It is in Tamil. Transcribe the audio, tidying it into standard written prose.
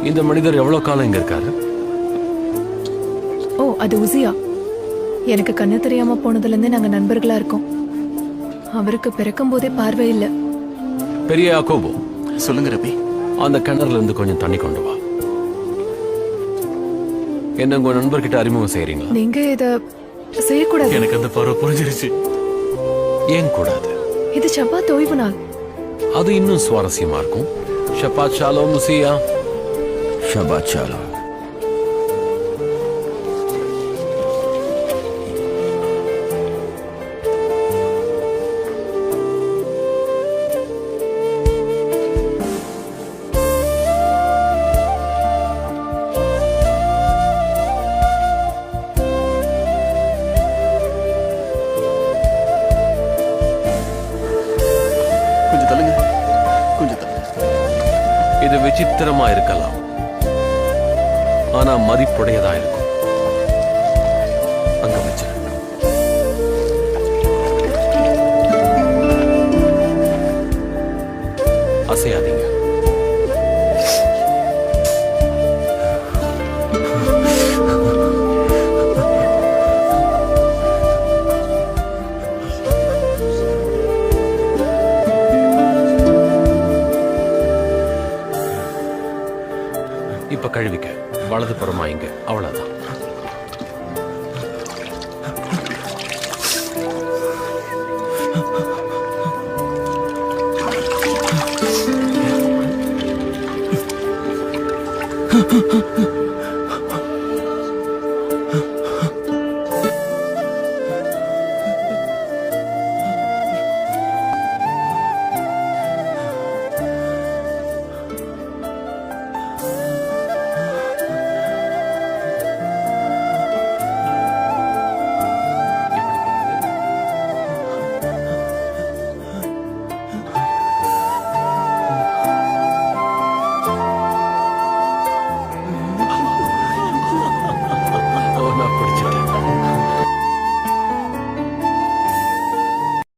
இந்த மனிதர் எவ்வளவு காலம் இங்க இருக்காரு? ஓ, அது உசியா. எனக்கு கண்ணு தெரியாம போனதுல இருந்தே நாங்க நண்பர்களா இருக்கோம். அவருக்கு பிறக்கும் போதே பார்வை இல்ல. பெரிய யாக்கோபு, சொல்லுங்க ரபி. அந்த கிணறுல இருந்து கொஞ்சம் தண்ணி கொண்டு வா. என்ன உங்க நண்பர்கிட்ட அறிமுகம் செய்யறீங்களா? நீங்க இத செய்யக்கூடாது. எனக்கு அந்த பார்வை புரிஞ்சிருச்சு. ஏன் கூடாது? இது ஷப்பாத் ஓய்வு நாள். அது இன்னும் சுவாரஸ்யமா இருக்கும். ஷபாத் ஷாலோம் உசியா. ஷபாத் ஷாலோம். கொஞ்சம் தள்ளுங்க, கொஞ்சம் தள்ளுங்க. இது விசித்திரமா இருக்கலாம், ஆனா மதிப்புடையதா இருக்கும். அங்க வச்சு அசையாதீங்க. இப்ப கழுவிக்க. வலது புறமா இங்க. அவ்வளவுதான். Ha ha ha.